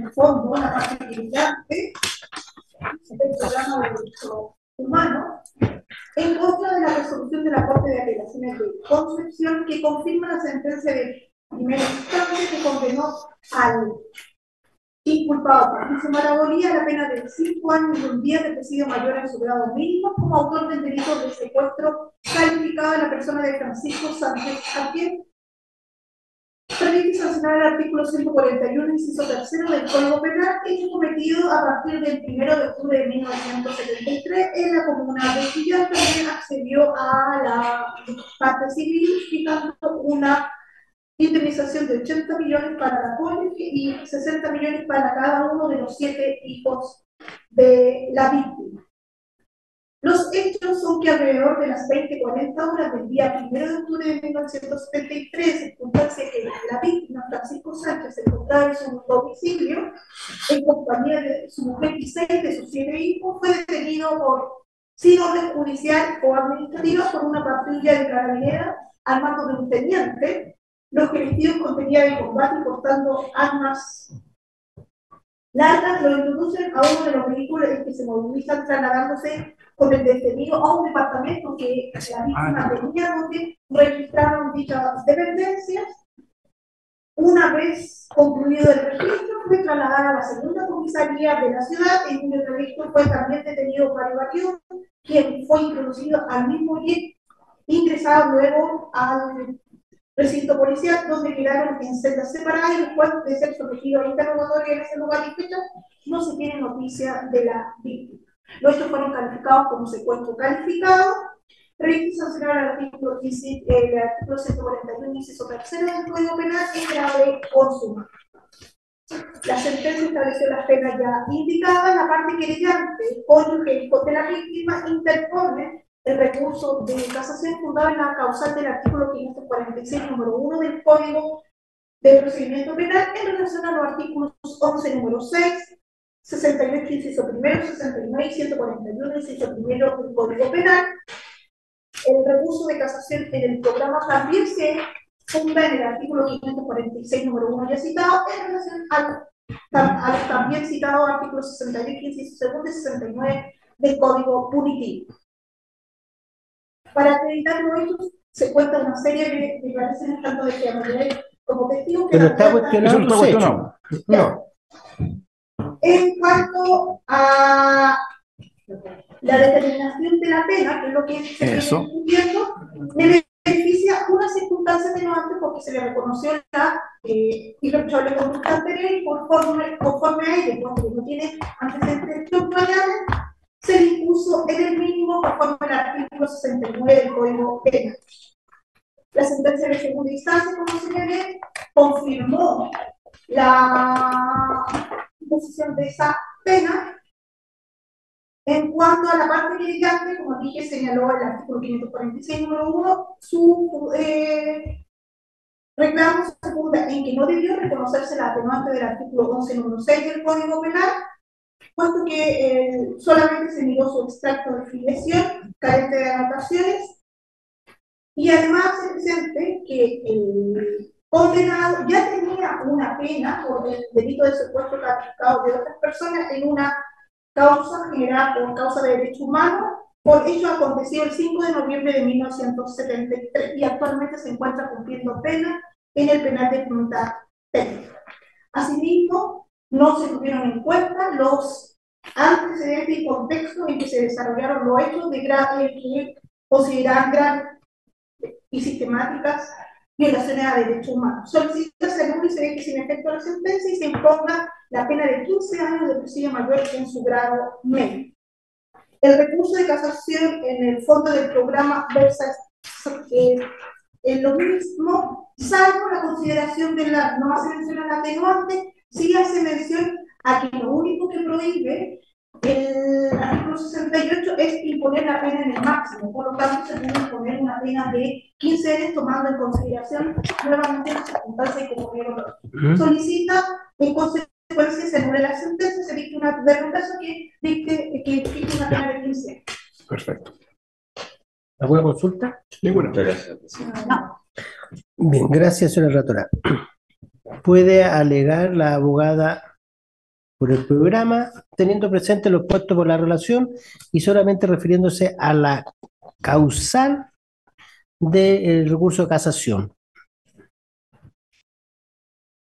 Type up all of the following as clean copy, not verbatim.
en el fondo, la parte brillante del programa de derechos humanos, en contra de la resolución de la Corte de Apelaciones de Concepción, que confirma la sentencia de primera instancia que condenó al inculpado Patricio Maragolí a la pena de 5 años y un día de presidio mayor en su grado mínimo como autor del delito de secuestro calificado de la persona de Francisco Sánchez, a quien permite sancionar el artículo 141, inciso tercero del Código Penal, que fue cometido a partir del 1 de octubre de 1973 en la comuna de Chillán. También accedió a la parte civil, fijando una indemnización de 80 millones para la cónyuge y 60 millones para cada uno de los 7 hijos de la víctima. Los hechos son que alrededor de las 20:40 horas del día 1 de octubre de 1973, circunstancia que la víctima, Francisco Sánchez, se encontraba en su domicilio en compañía de su mujer y 6 de sus 7 hijos, fue detenido sin orden judicial o administrativa por una patrulla de carabineros al mando de un teniente. Los vestidos con teoría de combate y portando armas largas lo introducen a uno de los vehículos en que se movilizan trasladándose con el detenido a un departamento que la víctima tenía, donde registraron dichas dependencias. Una vez concluido el registro, fue trasladada a la segunda comisaría de la ciudad, en el registro fue también detenido Mario Batllón, quien fue introducido al mismo jet, ingresado luego al recinto policial, donde quedaron en celdas separadas y después de ser sometido a interrogatorio en ese lugar y fecha, no se tiene noticia de la víctima. Los hechos fueron calificados como secuestro calificado, previsto sancionar el artículo 141, inciso tercero del Código Penal en grave consumo. La sentencia estableció las penas ya indicadas. La parte querellante, cónyuge de la víctima, interpone el recurso de casación fundado en la causal del artículo 546, número 1 del Código de Procedimiento Penal en relación a los artículos 11, número 6, 68, inciso primero, 69 y 141, inciso primero del Código Penal. El recurso de casación en el programa también se funda en el artículo 546, número 1 ya citado, en relación al también citado artículo 68, inciso segundo y 69 del Código Punitivo. Para acreditar los hechos se cuenta una serie de declaraciones tanto de Fiamma como testigos que... Pero está cuestionado los hechos. No. En cuanto a la determinación de la pena, que es lo que se viene discutiendo, le beneficia una circunstancia atenuante porque se le reconoció la irreprochable conducta anterior y conforme a ello, cuando no tiene antecedentes temporales, se le impuso en el mínimo conforme al artículo 69 del Código Penal. La sentencia de segunda instancia, como se ve, confirmó la imposición de esa pena. En cuanto a la parte querellante, como dije, señaló el artículo 546, número 1, su reclamo se funda en que no debió reconocerse la atenuante del artículo 11, número 6 del Código Penal, puesto que solamente se miró su extracto de filiación, carente de anotaciones, y además se presente que el condenado ya tenía una pena por el delito de secuestro calificado de otras personas en una causa generada por causa de derechos humanos por hecho acontecido el 5 de noviembre de 1973 y actualmente se encuentra cumpliendo pena en el penal de Punta Técnica. Asimismo, no se tuvieron en cuenta los antecedentes y contextos en que se desarrollaron los hechos de que consideran graves y sistemáticas violaciones a derechos humanos. Solicita salud y se ve que sin efecto la sentencia y se imponga la pena de 15 años de presidio mayor en su grado medio. El recurso de casación en el fondo del programa versa en lo mismo, salvo la consideración de la, no hace mención al atenuante, sí hace mención a que lo único que prohíbe el artículo 68 es imponer la pena en el máximo, por lo tanto se puede imponer una pena de 15 años tomando en consideración nuevamente las circunstancias que ocurrieron. Solicita en consecuencia se anule la sentencia, se dicte una derrotación que dicte una pena de 15 años. Perfecto. ¿Alguna consulta? Ninguna. Gracias. No. Bien, gracias, señora relatora. ¿Puede alegar la abogada por el programa, teniendo presente lo expuesto por la relación y solamente refiriéndose a la causal del recurso de casación.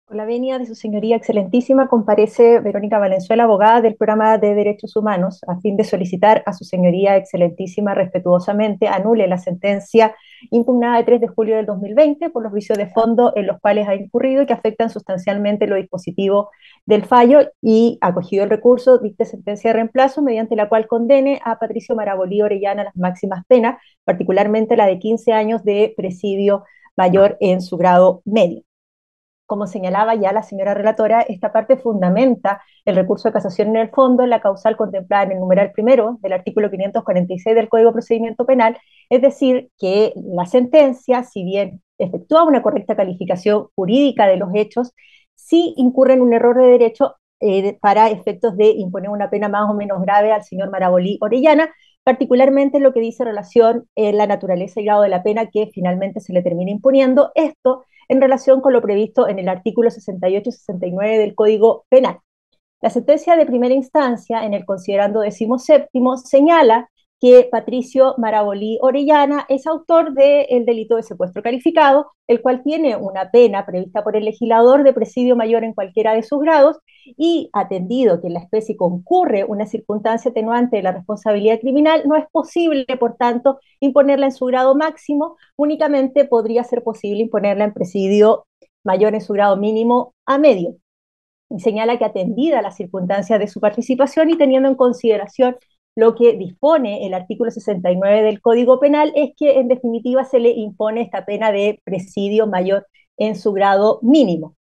Con la venia de su señoría excelentísima, comparece Verónica Valenzuela, abogada del Programa de Derechos Humanos, a fin de solicitar a su señoría excelentísima respetuosamente anule la sentencia impugnada de 3 de julio del 2020 por los vicios de fondo en los cuales ha incurrido y que afectan sustancialmente lo dispositivo del fallo, y, acogido el recurso, dicte sentencia de reemplazo mediante la cual condene a Patricio Marabolí Orellana a las máximas penas, particularmente la de 15 años de presidio mayor en su grado medio. Como señalaba ya la señora relatora, esta parte fundamenta el recurso de casación en el fondo en la causal contemplada en el numeral primero del artículo 546 del Código de Procedimiento Penal, es decir, que la sentencia, si bien efectúa una correcta calificación jurídica de los hechos, sí incurre en un error de derecho para efectos de imponer una pena más o menos grave al señor Marabolí Orellana, particularmente lo que dice relación en la naturaleza y grado de la pena que finalmente se le termina imponiendo. Esto en relación con lo previsto en el artículo 68 y 69 del Código Penal. La sentencia de primera instancia, en el considerando 17º, señala que Patricio Marabolí Orellana es autor del delito de secuestro calificado, el cual tiene una pena prevista por el legislador de presidio mayor en cualquiera de sus grados, y atendido que en la especie concurre una circunstancia atenuante de la responsabilidad criminal, no es posible, por tanto, imponerla en su grado máximo, únicamente podría ser posible imponerla en presidio mayor en su grado mínimo a medio. Y señala que, atendida las circunstancias de su participación y teniendo en consideración lo que dispone el artículo 69 del Código Penal, es que en definitiva se le impone esta pena de presidio mayor en su grado mínimo.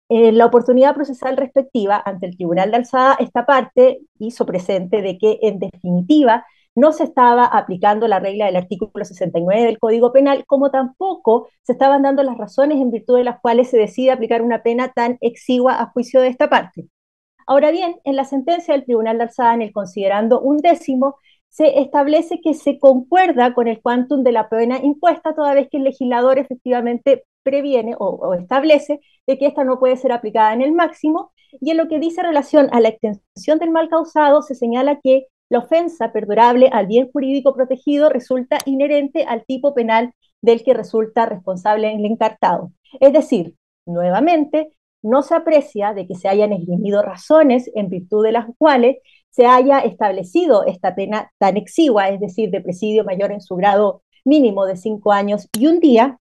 En la oportunidad procesal respectiva ante el Tribunal de Alzada, esta parte hizo presente de que en definitiva no se estaba aplicando la regla del artículo 69 del Código Penal, como tampoco se estaban dando las razones en virtud de las cuales se decide aplicar una pena tan exigua a juicio de esta parte. Ahora bien, en la sentencia del Tribunal de Alzada, en el considerando 11º, se establece que se concuerda con el quantum de la pena impuesta, toda vez que el legislador efectivamente previene o establece de que esta no puede ser aplicada en el máximo, y en lo que dice relación a la extensión del mal causado, se señala que la ofensa perdurable al bien jurídico protegido resulta inherente al tipo penal del que resulta responsable el encartado. Es decir, nuevamente, no se aprecia de que se hayan esgrimido razones en virtud de las cuales se haya establecido esta pena tan exigua, es decir, de presidio mayor en su grado mínimo de 5 años y un día.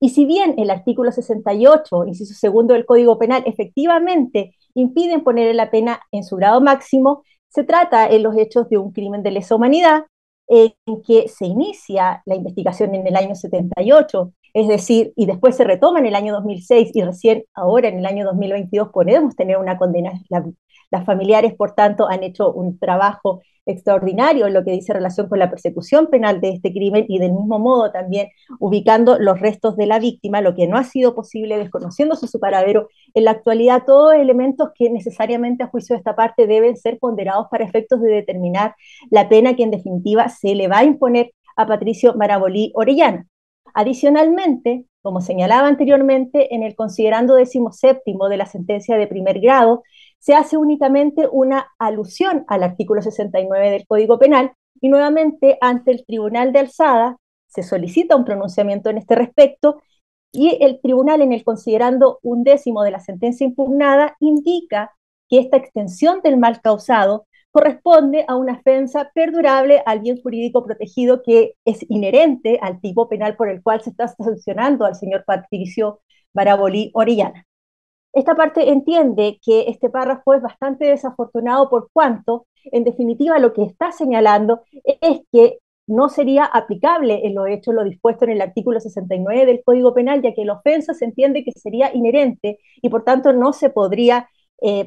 Y si bien el artículo 68, inciso segundo del Código Penal, efectivamente impiden poner la pena en su grado máximo, se trata en los hechos de un crimen de lesa humanidad, en que se inicia la investigación en el año 78, es decir, y después se retoma en el año 2006, y recién ahora en el año 2022 podemos tener una condena. Las familiares, por tanto, han hecho un trabajo extraordinario en lo que dice relación con la persecución penal de este crimen, y del mismo modo también ubicando los restos de la víctima, lo que no ha sido posible desconociéndose su paradero. En la actualidad, todos elementos que necesariamente a juicio de esta parte deben ser ponderados para efectos de determinar la pena que en definitiva se le va a imponer a Patricio Marabolí Orellana. Adicionalmente, como señalaba anteriormente, en el considerando 17º de la sentencia de primer grado, se hace únicamente una alusión al artículo 69 del Código Penal, y nuevamente ante el Tribunal de Alzada se solicita un pronunciamiento en este respecto, y el tribunal, en el considerando 11º de la sentencia impugnada, indica que esta extensión del mal causado corresponde a una ofensa perdurable al bien jurídico protegido que es inherente al tipo penal por el cual se está sancionando al señor Patricio Marabolí Orellana. Esta parte entiende que este párrafo es bastante desafortunado, por cuanto, en definitiva, lo que está señalando es que no sería aplicable en lo hecho lo dispuesto en el artículo 69 del Código Penal, ya que la ofensa se entiende que sería inherente y por tanto no se podría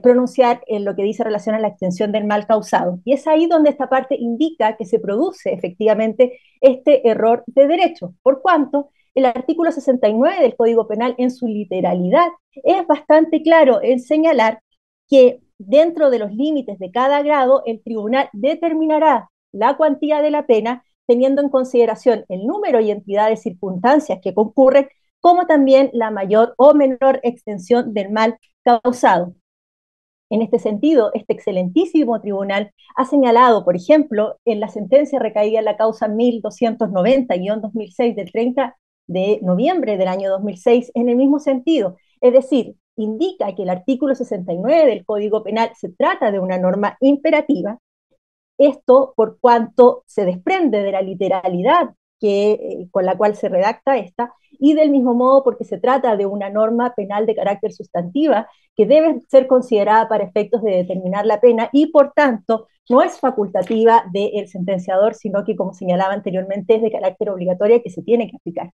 pronunciar en lo que dice relación a la extensión del mal causado. Y es ahí donde esta parte indica que se produce efectivamente este error de derecho, por cuanto el artículo 69 del Código Penal, en su literalidad, es bastante claro en señalar que dentro de los límites de cada grado el tribunal determinará la cuantía de la pena teniendo en consideración el número y entidad de circunstancias que concurren, como también la mayor o menor extensión del mal causado. En este sentido, este excelentísimo tribunal ha señalado, por ejemplo, en la sentencia recaída en la causa 1290-2006 del 30 de noviembre del año 2006, en el mismo sentido. Es decir, indica que el artículo 69 del Código Penal se trata de una norma imperativa, esto por cuanto se desprende de la literalidad con la cual se redacta esta, y del mismo modo porque se trata de una norma penal de carácter sustantiva que debe ser considerada para efectos de determinar la pena y por tanto no es facultativa del sentenciador, sino que, como señalaba anteriormente, es de carácter obligatorio que se tiene que aplicar.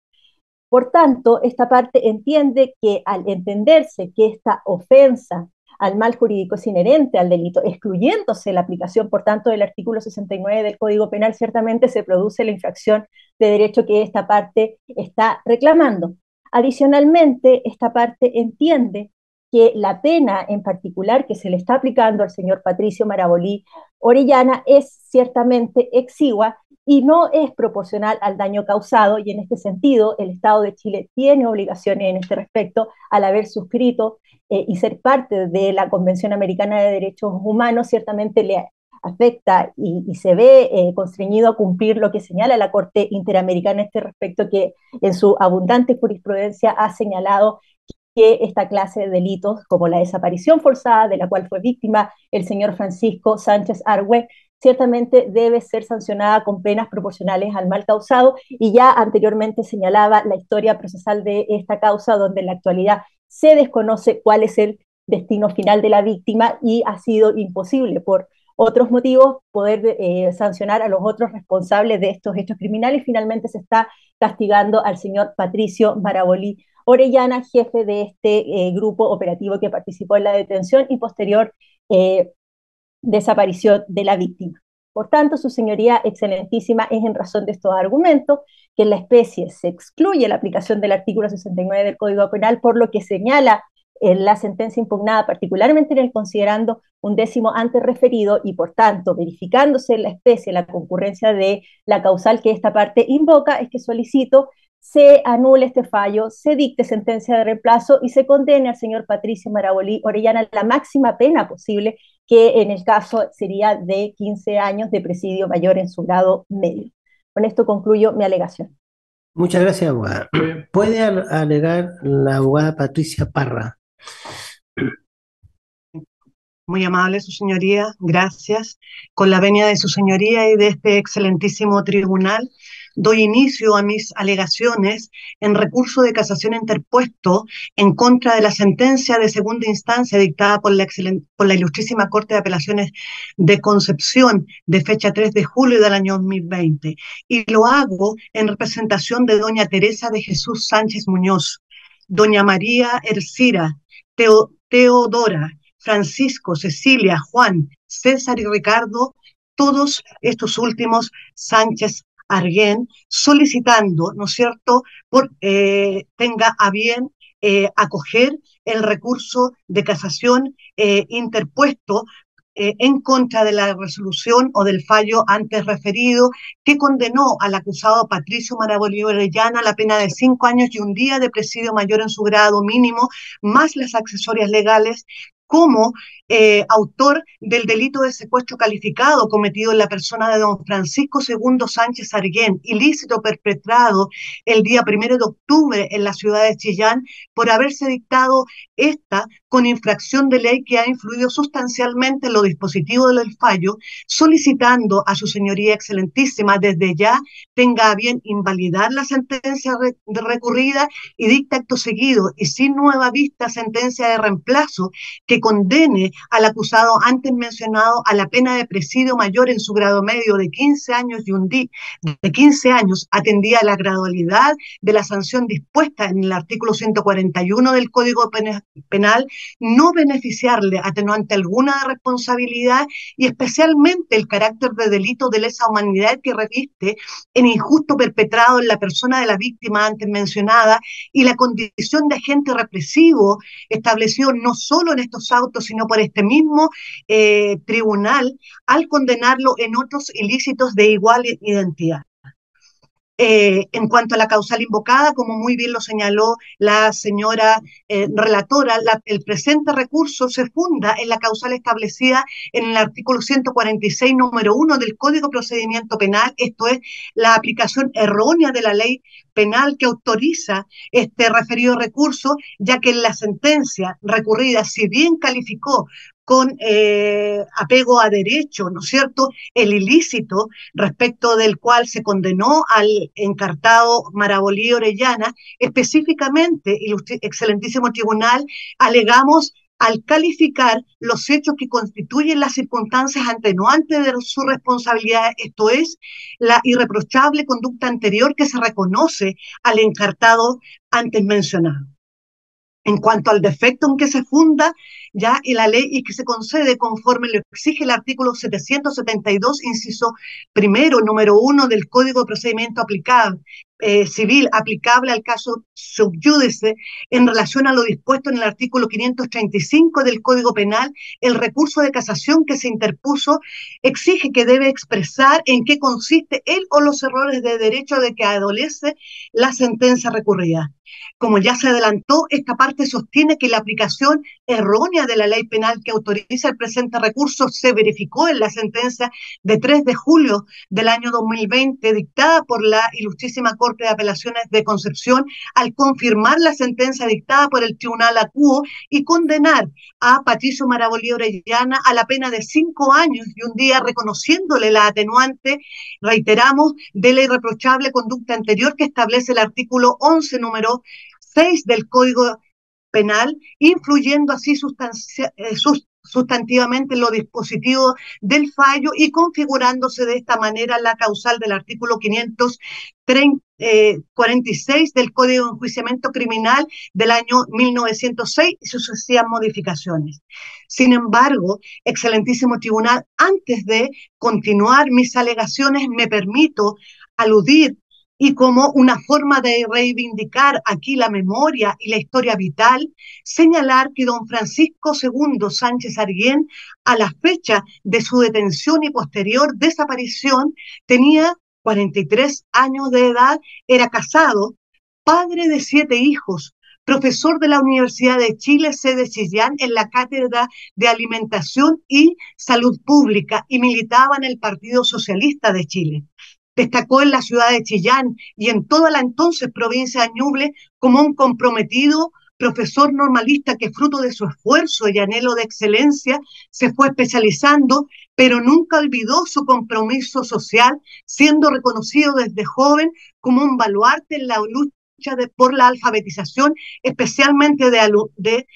Por tanto, esta parte entiende que al entenderse que esta ofensa al mal jurídico es inherente al delito, excluyéndose la aplicación, por tanto, del artículo 69 del Código Penal, ciertamente se produce la infracción de derecho que esta parte está reclamando. Adicionalmente, esta parte entiende que la pena en particular que se le está aplicando al señor Patricio Marabolí Orellana es ciertamente exigua y no es proporcional al daño causado, y en este sentido el Estado de Chile tiene obligaciones en este respecto al haber suscrito y ser parte de la Convención Americana de Derechos Humanos. Ciertamente le afecta y se ve constreñido a cumplir lo que señala la Corte Interamericana en este respecto, que en su abundante jurisprudencia ha señalado que esta clase de delitos, como la desaparición forzada, de la cual fue víctima el señor Francisco Sánchez Argüe, ciertamente debe ser sancionada con penas proporcionales al mal causado, y ya anteriormente señalaba la historia procesal de esta causa, donde en la actualidad se desconoce cuál es el destino final de la víctima y ha sido imposible por otros motivos poder sancionar a los otros responsables de estos hechos criminales. Finalmente se está castigando al señor Patricio Marabolí Orellana, jefe de este grupo operativo que participó en la detención y posterior desaparición de la víctima. Por tanto, su señoría excelentísima, es en razón de estos argumentos que en la especie se excluye la aplicación del artículo 69 del Código Penal, por lo que señala en la sentencia impugnada, particularmente en el considerando 11º antes referido, y por tanto, verificándose en la especie la concurrencia de la causal que esta parte invoca, es que solicito se anule este fallo, se dicte sentencia de reemplazo y se condene al señor Patricio Marabolí Orellana la máxima pena posible, que en el caso sería de 15 años de presidio mayor en su grado medio. Con esto concluyo mi alegación. Muchas gracias, abogada. ¿Puede alegar la abogada Patricia Parra? Muy amable, su señoría, gracias. Con la venia de su señoría y de este excelentísimo tribunal, doy inicio a mis alegaciones en recurso de casación interpuesto en contra de la sentencia de segunda instancia dictada por la Ilustrísima Corte de Apelaciones de Concepción de fecha 3 de julio del año 2020. Y lo hago en representación de doña Teresa de Jesús Sánchez Muñoz, doña María Ercira, Teodora, Francisco, Cecilia, Juan, César y Ricardo, todos estos últimos Sánchez Arguén, solicitando, ¿no es cierto?, tenga a bien acoger el recurso de casación interpuesto en contra de la resolución o del fallo antes referido, que condenó al acusado Patricio Marabolí Orellana a la pena de 5 años y 1 día de presidio mayor en su grado mínimo, más las accesorias legales, como autor del delito de secuestro calificado cometido en la persona de don Francisco II Sánchez Arguén, ilícito perpetrado el día 1 de octubre en la ciudad de Chillán, por haberse dictado esta con infracción de ley que ha influido sustancialmente en lo dispositivo del fallo, solicitando a su señoría excelentísima desde ya tenga a bien invalidar la sentencia recurrida y dicta acto seguido y sin nueva vista sentencia de reemplazo que condene al acusado antes mencionado a la pena de presidio mayor en su grado medio de 15 años y de 15 años, atendida a la gradualidad de la sanción dispuesta en el artículo 141 del Código Penal, no beneficiarle atenuante alguna de responsabilidad, y especialmente el carácter de delito de lesa humanidad que reviste en injusto perpetrado en la persona de la víctima antes mencionada, y la condición de agente represivo establecido no solo en estos autos, sino por este mismo tribunal, al condenarlo en otros ilícitos de igual identidad. En cuanto a la causal invocada, como muy bien lo señaló la señora relatora, el presente recurso se funda en la causal establecida en el artículo 146, número 1 del Código de Procedimiento Penal, esto es, la aplicación errónea de la ley penal que autoriza este referido recurso, ya que en la sentencia recurrida, si bien calificó con apego a derecho, ¿no es cierto?, el ilícito respecto del cual se condenó al encartado Marabolí Orellana, específicamente, excelentísimo tribunal, alegamos al calificar los hechos que constituyen las circunstancias atenuantes de su responsabilidad, esto es, la irreprochable conducta anterior que se reconoce al encartado antes mencionado. En cuanto al defecto en que se funda ya y la ley y que se concede conforme lo exige el artículo 772, inciso primero, número 1 del Código de Procedimiento Civil aplicable al caso subyúdice en relación a lo dispuesto en el artículo 535 del Código Penal, el recurso de casación que se interpuso exige que debe expresar en qué consiste el o los errores de derecho de que adolece la sentencia recurrida. Como ya se adelantó, esta parte sostiene que la aplicación errónea de la ley penal que autoriza el presente recurso se verificó en la sentencia de 3 de julio del año 2020 dictada por la Ilustrísima Corte de Apelaciones de Concepción al confirmar la sentencia dictada por el Tribunal Acuo y condenar a Patricio Marabolí Orellana a la pena de 5 años y un día, reconociéndole la atenuante, reiteramos, de la irreprochable conducta anterior que establece el artículo 11, número 6 del Código Penal, influyendo así sustantivamente en lo dispositivo del fallo y configurándose de esta manera la causal del artículo 546 del Código de Enjuiciamiento Criminal del año 1906 y sucesivas modificaciones. Sin embargo, excelentísimo tribunal, antes de continuar mis alegaciones, me permito aludir y como una forma de reivindicar aquí la memoria y la historia vital, señalar que don Francisco II Sánchez Arguén, a la fecha de su detención y posterior desaparición, tenía 43 años de edad, era casado, padre de 7 hijos, profesor de la Universidad de Chile, sede Chillán, en la Cátedra de Alimentación y Salud Pública, y militaba en el Partido Socialista de Chile. Destacó en la ciudad de Chillán y en toda la entonces provincia de Ñuble como un comprometido profesor normalista que, fruto de su esfuerzo y anhelo de excelencia, se fue especializando, pero nunca olvidó su compromiso social, siendo reconocido desde joven como un baluarte en la lucha por la alfabetización, especialmente de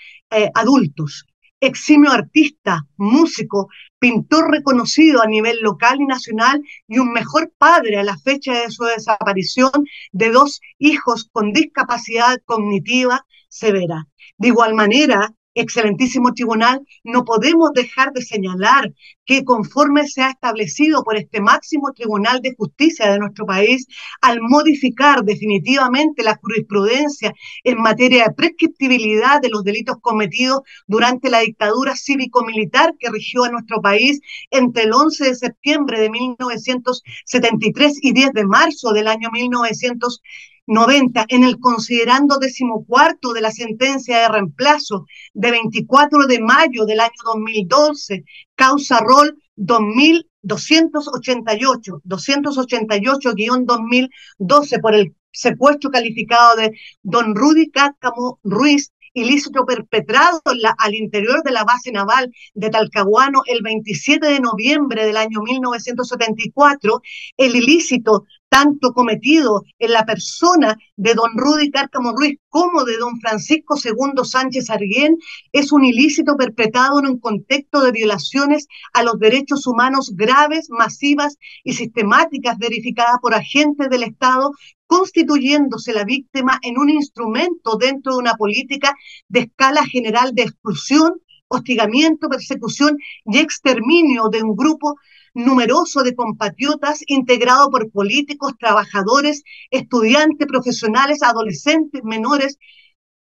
adultos. Eximio artista, músico, pintor reconocido a nivel local y nacional y un mejor padre a la fecha de su desaparición de 2 hijos con discapacidad cognitiva severa. De igual manera, excelentísimo tribunal, no podemos dejar de señalar que conforme se ha establecido por este máximo tribunal de justicia de nuestro país, al modificar definitivamente la jurisprudencia en materia de prescriptibilidad de los delitos cometidos durante la dictadura cívico-militar que rigió a nuestro país entre el 11 de septiembre de 1973 y 10 de marzo del año 1990, en el considerando 14º de la sentencia de reemplazo de 24 de mayo del año 2012, causa rol 288-2012 por el secuestro calificado de don Rudy Cárcamo Ruiz, ilícito perpetrado al interior de la base naval de Talcahuano el 27 de noviembre del año 1974, el ilícito tanto cometido en la persona de don Rudy Cárcamo Ruiz como de don Francisco II Sánchez Arguén es un ilícito perpetrado en un contexto de violaciones a los derechos humanos graves, masivas y sistemáticas verificadas por agentes del Estado, constituyéndose la víctima en un instrumento dentro de una política de escala general de exclusión, hostigamiento, persecución y exterminio de un grupo numeroso de compatriotas integrado por políticos, trabajadores, estudiantes, profesionales, adolescentes, menores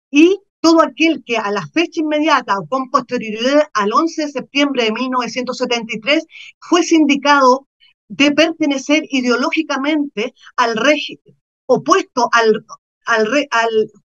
y todo aquel que a la fecha inmediata o con posterioridad al 11 de septiembre de 1973 fue sindicado de pertenecer ideológicamente al régimen, opuesto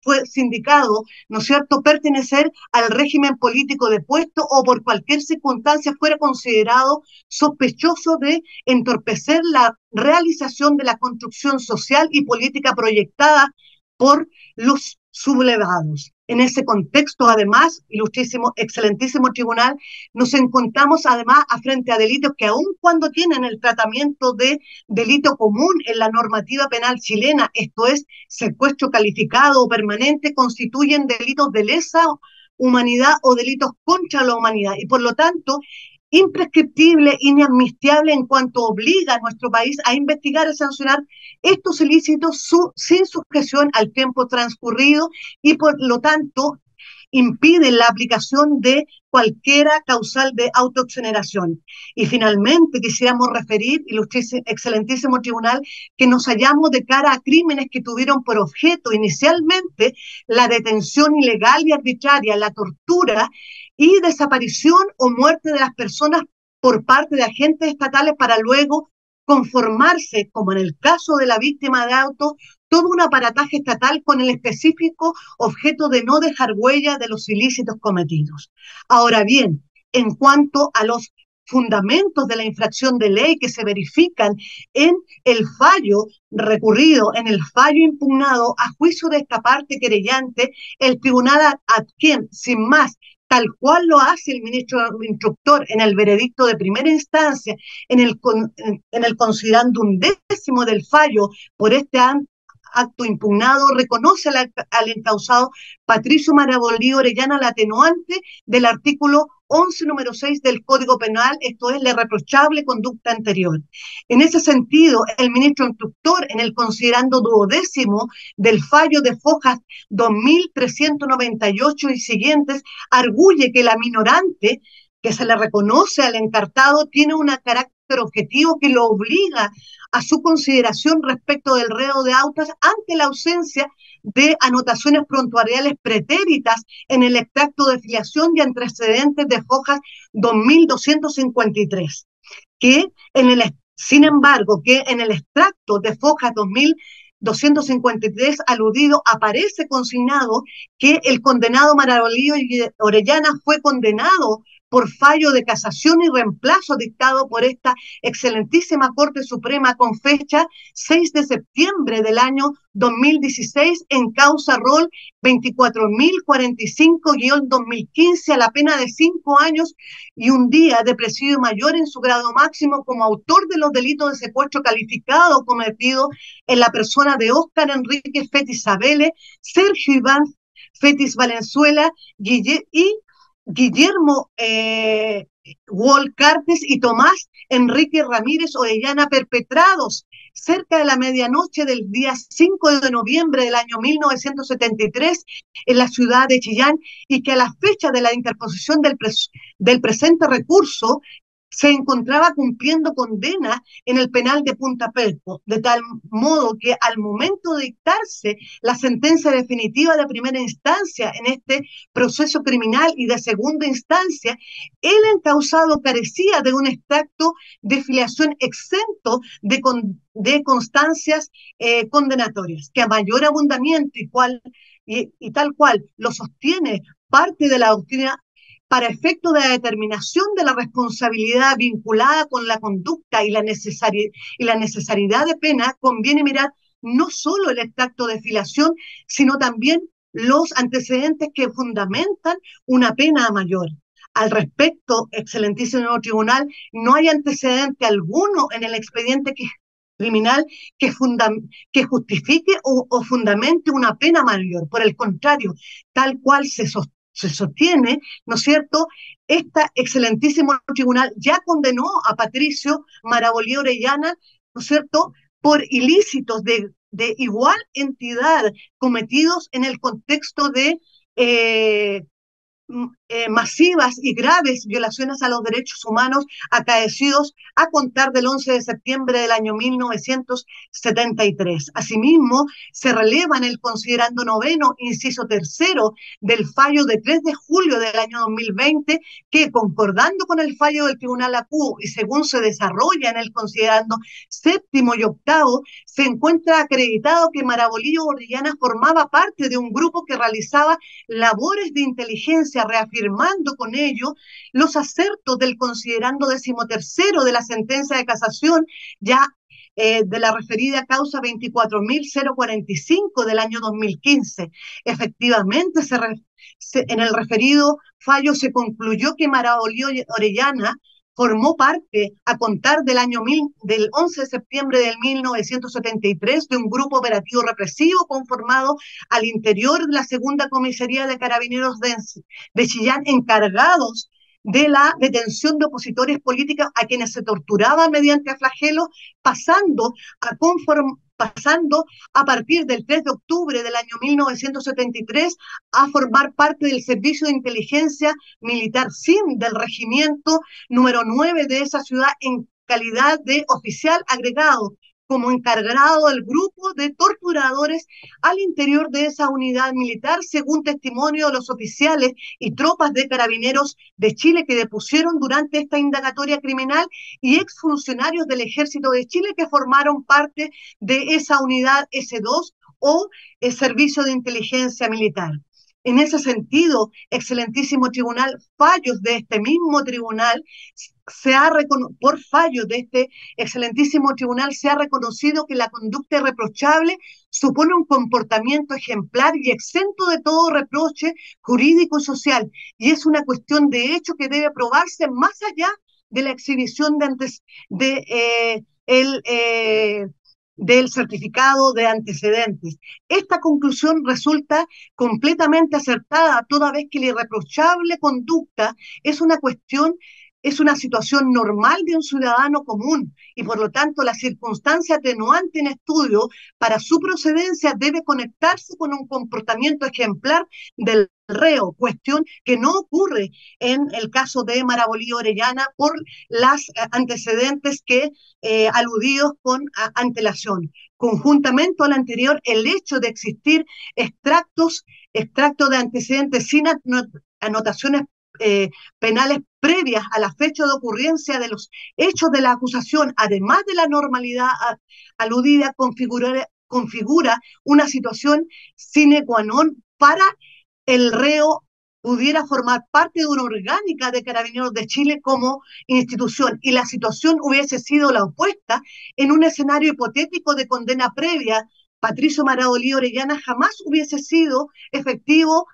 fue sindicado, ¿no es cierto?, pertenecer al régimen político depuesto o por cualquier circunstancia fuera considerado sospechoso de entorpecer la realización de la construcción social y política proyectada por los sublevados. En ese contexto, además, ilustrísimo, excelentísimo tribunal, nos encontramos además frente a delitos que aun cuando tienen el tratamiento de delito común en la normativa penal chilena, esto es, secuestro calificado o permanente, constituyen delitos de lesa humanidad o delitos contra la humanidad y por lo tanto imprescriptible, inamnistiable en cuanto obliga a nuestro país a investigar y sancionar estos ilícitos sin sujeción al tiempo transcurrido y por lo tanto impiden la aplicación de cualquiera causal de autoexoneración. Y finalmente quisiéramos referir, excelentísimo tribunal, que nos hallamos de cara a crímenes que tuvieron por objeto inicialmente la detención ilegal y arbitraria, la tortura y desaparición o muerte de las personas por parte de agentes estatales para luego conformarse, como en el caso de la víctima de auto, todo un aparataje estatal con el específico objeto de no dejar huella de los ilícitos cometidos. Ahora bien, en cuanto a los fundamentos de la infracción de ley que se verifican en el fallo recurrido, en el fallo impugnado a juicio de esta parte querellante, el tribunal a quien, sin más, tal cual lo hace el ministro instructor en el veredicto de primera instancia, en el considerandum décimo del fallo por este acto impugnado, reconoce al encausado Patricio Marabolí Orellana la atenuante del artículo 11, número 6 del Código Penal, esto es, la irreprochable conducta anterior. En ese sentido, el ministro instructor, en el considerando duodécimo del fallo de Fojas 2398 y siguientes, arguye que la minorante que se le reconoce al encartado tiene un carácter objetivo que lo obliga a su consideración respecto del reo de autos ante la ausencia de anotaciones prontuariales pretéritas en el extracto de filiación y antecedentes de Fojas 2253, sin embargo, que en el extracto de Fojas 2253 aludido aparece consignado que el condenado Marabolí Orellana fue condenado por fallo de casación y reemplazo dictado por esta excelentísima Corte Suprema con fecha 6 de septiembre del año 2016 en causa rol 24.045-2015 a la pena de 5 años y un día de presidio mayor en su grado máximo como autor de los delitos de secuestro calificado cometido en la persona de Óscar Enrique Fetis Sabele, Sergio Iván Fetis Valenzuela y Guillermo Wolcartes y Tomás Enrique Ramírez Orellana, perpetrados cerca de la medianoche del día 5 de noviembre del año 1973 en la ciudad de Chillán y que a la fecha de la interposición del presente recurso se encontraba cumpliendo condena en el penal de Punta Pelco, de tal modo que al momento de dictarse la sentencia definitiva de primera instancia en este proceso criminal y de segunda instancia, el encausado carecía de un extracto de filiación exento de constancias condenatorias, que a mayor abundamiento y tal cual lo sostiene parte de la doctrina para efecto de la determinación de la responsabilidad vinculada con la conducta y la necesariedad de pena, conviene mirar no solo el extracto de filiación, sino también los antecedentes que fundamentan una pena mayor. Al respecto, excelentísimo tribunal, no hay antecedente alguno en el expediente criminal que justifique o fundamente una pena mayor. Por el contrario, tal cual se sostiene, ¿no es cierto? Este excelentísimo tribunal ya condenó a Patricio Marabolí Orellana, ¿no es cierto?, por ilícitos de igual entidad cometidos en el contexto de masivas y graves violaciones a los derechos humanos acaecidos a contar del 11 de septiembre del año 1973. Asimismo, se releva en el considerando noveno, inciso tercero del fallo de 3 de julio del año 2020, que concordando con el fallo del Tribunal ACU y según se desarrolla en el considerando séptimo y octavo, se encuentra acreditado que Marabolillo Orellana formaba parte de un grupo que realizaba labores de inteligencia, reafirmando con ello los acertos del considerando decimotercero de la sentencia de casación ya de la referida causa 24.045 del año 2015. Efectivamente, en el referido fallo se concluyó que Marabolillo Orellana formó parte, a contar del 11 de septiembre de 1973, de un grupo operativo represivo conformado al interior de la segunda comisaría de carabineros de Chillán, encargados de la detención de opositores políticos a quienes se torturaba mediante flagelos, pasando a partir del 3 de octubre del año 1973 a formar parte del Servicio de Inteligencia Militar SIM del Regimiento número 9 de esa ciudad en calidad de oficial agregado, como encargado del grupo de torturadores al interior de esa unidad militar, según testimonio de los oficiales y tropas de carabineros de Chile que depusieron durante esta indagatoria criminal y exfuncionarios del Ejército de Chile que formaron parte de esa unidad S2 o el Servicio de Inteligencia Militar. En ese sentido, excelentísimo tribunal, fallos de este mismo tribunal por fallo de este excelentísimo tribunal se ha reconocido que la conducta irreprochable supone un comportamiento ejemplar y exento de todo reproche jurídico y social, y es una cuestión de hecho que debe probarse más allá de la exhibición del certificado de antecedentes. Esta conclusión resulta completamente acertada, toda vez que la irreprochable conducta es una situación normal de un ciudadano común y por lo tanto la circunstancia atenuante en estudio para su procedencia debe conectarse con un comportamiento ejemplar del reo, cuestión que no ocurre en el caso de Marabolillo Orellana por las antecedentes aludidos con antelación. Conjuntamente al anterior, el hecho de existir extractos de antecedentes sin anotaciones penales previas a la fecha de ocurrencia de los hechos de la acusación, además de la normalidad aludida, configura una situación sine qua non para el reo pudiera formar parte de una orgánica de Carabineros de Chile como institución y la situación hubiese sido la opuesta en un escenario hipotético de condena previa. Patricio Marabolillo Orellana jamás hubiese sido efectivo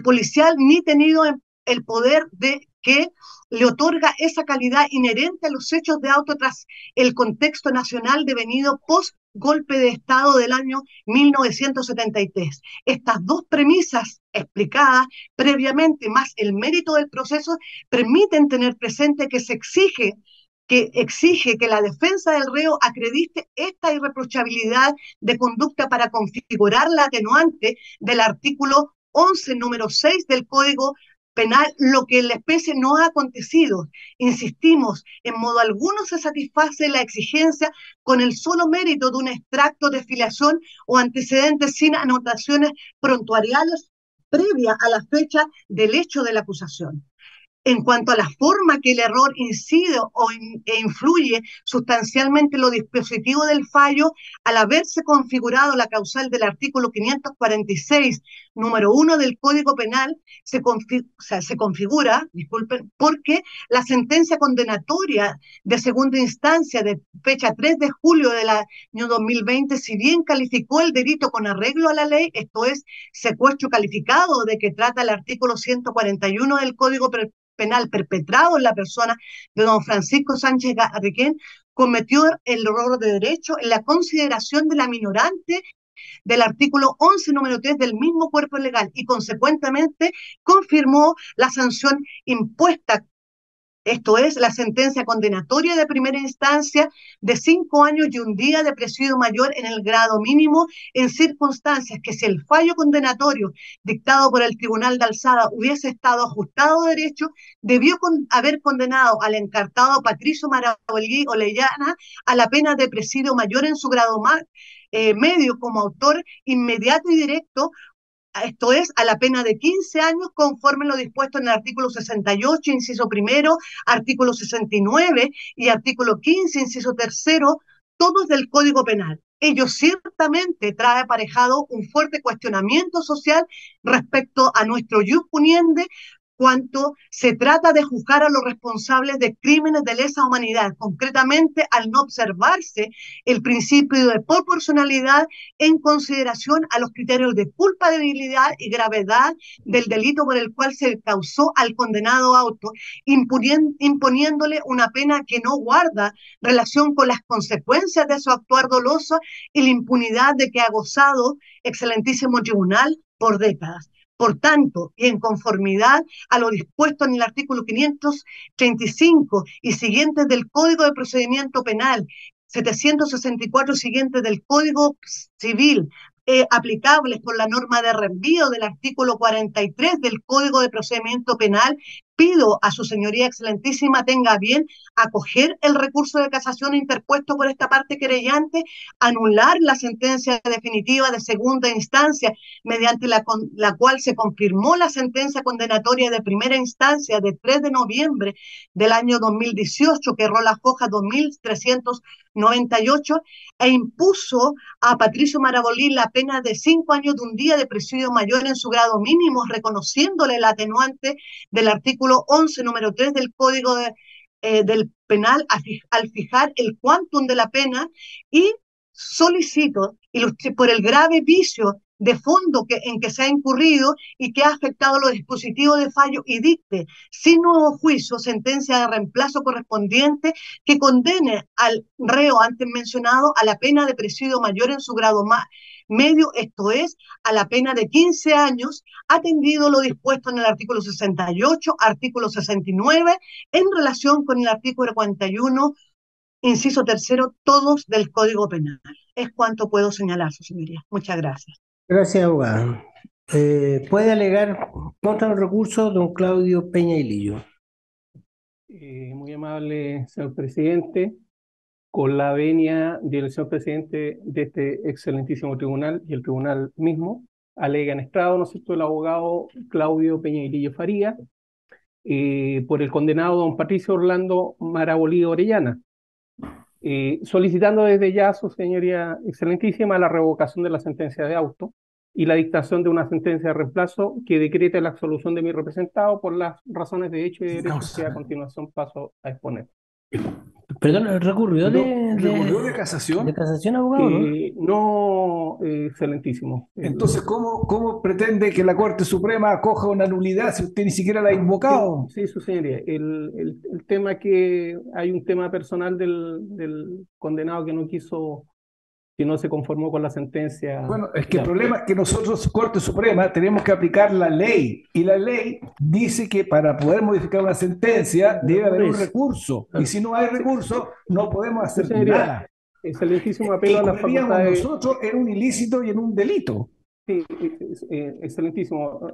policial ni tenido el poder que le otorga esa calidad inherente a los hechos de auto tras el contexto nacional devenido post golpe de Estado del año 1973. Estas dos premisas explicadas previamente, más el mérito del proceso, permiten tener presente que exige que la defensa del reo acredite esta irreprochabilidad de conducta para configurar la atenuante del artículo 11, número 6 del Código Penal, lo que en la especie no ha acontecido. Insistimos, en modo alguno se satisface la exigencia con el solo mérito de un extracto de filiación o antecedentes sin anotaciones prontuariales previas a la fecha del hecho de la acusación. En cuanto a la forma que el error incide e influye sustancialmente en lo dispositivo del fallo, al haberse configurado la causal del artículo 546, número 1 del Código Penal, se configura, porque la sentencia condenatoria de segunda instancia de fecha 3 de julio del año 2020, si bien calificó el delito con arreglo a la ley, esto es, secuestro calificado de que trata el artículo 141 del Código Penal perpetrado en la persona de don Francisco Sánchez Garriquén, cometió el error de derecho en la consideración de la minorante del artículo 11, número 3 del mismo cuerpo legal y consecuentemente confirmó la sanción impuesta Esto es la sentencia condenatoria de primera instancia de 5 años y un día de presidio mayor en el grado mínimo en circunstancias que si el fallo condenatorio dictado por el Tribunal de Alzada hubiese estado ajustado a derecho, debió haber condenado al encartado Patricio Marabolí Orellana a la pena de presidio mayor en su grado medio como autor inmediato y directo, esto es, a la pena de 15 años, conforme lo dispuesto en el artículo 68, inciso primero, artículo 69 y artículo 15, inciso tercero, todos del Código Penal. Ello ciertamente trae aparejado un fuerte cuestionamiento social respecto a nuestro ius puniendi, cuanto se trata de juzgar a los responsables de crímenes de lesa humanidad, concretamente al no observarse el principio de proporcionalidad en consideración a los criterios de culpabilidad y gravedad del delito por el cual se causó al condenado auto, imponiéndole una pena que no guarda relación con las consecuencias de su actuar doloso y la impunidad de que ha gozado excelentísimo tribunal por décadas. Por tanto, y en conformidad a lo dispuesto en el artículo 535 y siguientes del Código de Procedimiento Penal, 764 siguientes del Código Civil, aplicables por la norma de reenvío del artículo 43 del Código de Procedimiento Penal, pido a su señoría excelentísima tenga bien acoger el recurso de casación interpuesto por esta parte querellante, anular la sentencia definitiva de segunda instancia, mediante la cual se confirmó la sentencia condenatoria de primera instancia de 3 de noviembre del año 2018, que erró la hoja 2398, e impuso a Patricio Marabolí la pena de 5 años de un día de presidio mayor en su grado mínimo, reconociéndole el atenuante del artículo 11, número 3 del Código del Penal al fijar el quantum de la pena, y solicito por el grave vicio de fondo en que se ha incurrido y que ha afectado los dispositivos de fallo, y dicte sin nuevo juicio sentencia de reemplazo correspondiente que condene al reo antes mencionado a la pena de presidio mayor en su grado medio, esto es, a la pena de 15 años, atendido lo dispuesto en el artículo 68, artículo 69, en relación con el artículo 41, inciso tercero, todos del Código Penal. Es cuanto puedo señalar, su señoría. Muchas gracias. Gracias, abogado. ¿Puede alegar contra los recursos don Claudio Peña y Lillo? Muy amable, señor presidente. Con la venia del señor presidente de este excelentísimo tribunal y el tribunal mismo, alega en estrado, ¿no es cierto?, el abogado Claudio Peña y Lillo Faría, por el condenado don Patricio Orlando Marabolí Orellana, solicitando desde ya a su señoría excelentísima la revocación de la sentencia de auto y la dictación de una sentencia de reemplazo que decrete la absolución de mi representado por las razones de hecho y de derecho que a continuación paso a exponer. Perdón, ¿recurrió ¿Recurrió de casación? de casación, abogado, no? No, excelentísimo. Entonces, ¿cómo pretende que la Corte Suprema acoja una nulidad si usted ni siquiera la ha invocado? Sí, su señoría. El tema es que hay un tema personal del condenado que no se conformó con la sentencia. Bueno, es que el problema es que nosotros, Corte Suprema, tenemos que aplicar la ley. Y la ley dice que para poder modificar una sentencia debe haber un recurso. Y si no hay recurso, no podemos hacer nada. Excelentísimo apelo a las facultades. Nosotros en un ilícito y en un delito. Sí, excelentísimo.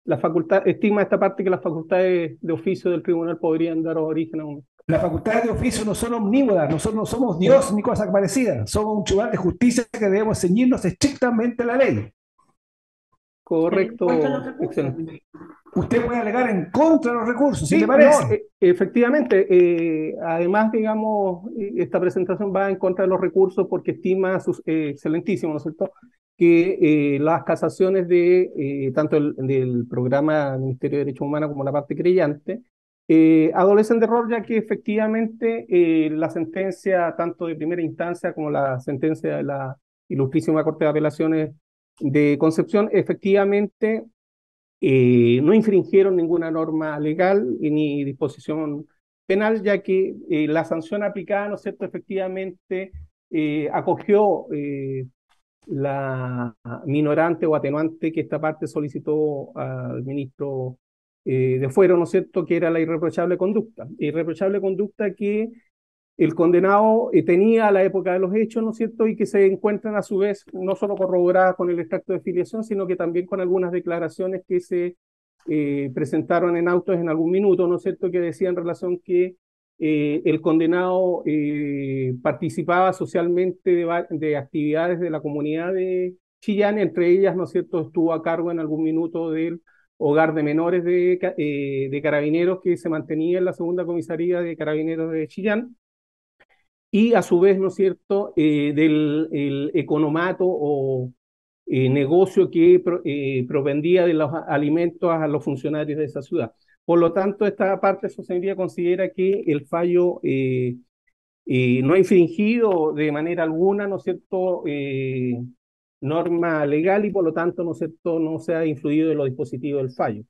La facultad, estima esta parte que las facultades de oficio del tribunal podrían dar origen a un... Las facultades de oficio no son omnívodas, nosotros no somos Dios ni cosas parecidas, somos un tribunal de justicia que debemos ceñirnos estrictamente a la ley. Correcto, excelente. Usted puede alegar en contra de los recursos, si le parece. No, efectivamente, además, digamos, esta presentación va en contra de los recursos porque estima, excelentísimo, ¿no es cierto?, que las casaciones de tanto del programa del Ministerio de Derechos Humanos como la parte creyente adolecen de error, ya que efectivamente la sentencia tanto de primera instancia como la sentencia de la Ilustrísima Corte de Apelaciones de Concepción efectivamente no infringieron ninguna norma legal ni disposición penal, ya que la sanción aplicada, ¿no es cierto?, efectivamente acogió la minorante o atenuante que esta parte solicitó al ministro de fuero, ¿no es cierto?, que era la irreprochable conducta. Irreprochable conducta que el condenado tenía a la época de los hechos, ¿no es cierto?, y que se encuentran a su vez no solo corroboradas con el extracto de filiación, sino que también con algunas declaraciones que se presentaron en autos en algún minuto, ¿no es cierto?, que decían en relación que el condenado participaba socialmente de actividades de la comunidad de Chillán, entre ellas, ¿no es cierto?, estuvo a cargo en algún minuto del hogar de menores de carabineros que se mantenía en la segunda comisaría de carabineros de Chillán, y a su vez, ¿no es cierto?, del el economato o negocio que propendía de los alimentos a los funcionarios de esa ciudad. Por lo tanto, esta parte de su señoría considera que el fallo no ha infringido de manera alguna, ¿no es cierto?, norma legal y por lo tanto, ¿no es cierto?, no se ha influido en los dispositivos del fallo.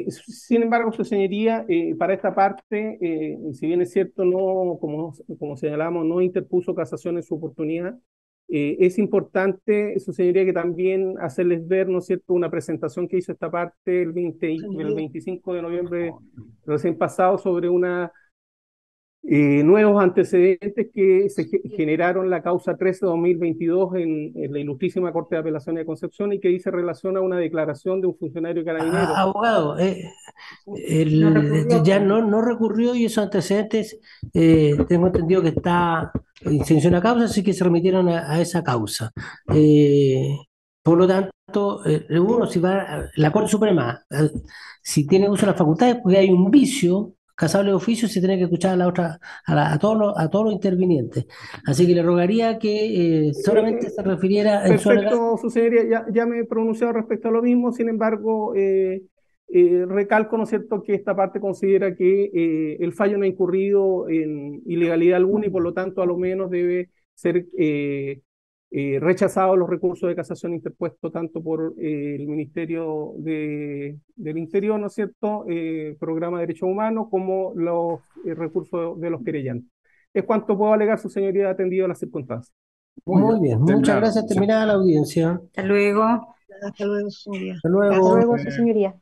Sin embargo, su señoría, para esta parte, si bien es cierto, no, como señalamos, no interpuso casación en su oportunidad, es importante, su señoría, que también hacerles ver, ¿no es cierto?, una presentación que hizo esta parte el 25 de noviembre recién pasado sobre una nuevos antecedentes que se generaron la causa 13-2022 en la Ilustrísima Corte de Apelaciones de Concepción y que dice relación a una declaración de un funcionario carabinero. Abogado, ya no recurrió y esos antecedentes tengo entendido que está en extinción a causa, así que se remitieron a esa causa. Por lo tanto, uno si va a la Corte Suprema, si tiene uso de las facultades, porque hay un vicio casable de oficio, se tiene que escuchar a la otra, a todos los intervinientes. Así que le rogaría que solamente se refiriera en su Perfecto, su señoría, ya me he pronunciado respecto a lo mismo, sin embargo, recalco, ¿no es cierto?, que esta parte considera que el fallo no ha incurrido en ilegalidad alguna y por lo tanto a lo menos debe ser rechazado los recursos de casación interpuestos tanto por el Ministerio del Interior, ¿no es cierto?, Programa de Derechos Humanos, como los recursos de los querellantes. Es cuanto puedo alegar, su señoría, atendido a las circunstancias. Muy bien, muchas gracias. Terminada la audiencia. Hasta luego. Hasta luego, señoría. Hasta luego. Hasta luego, su señoría.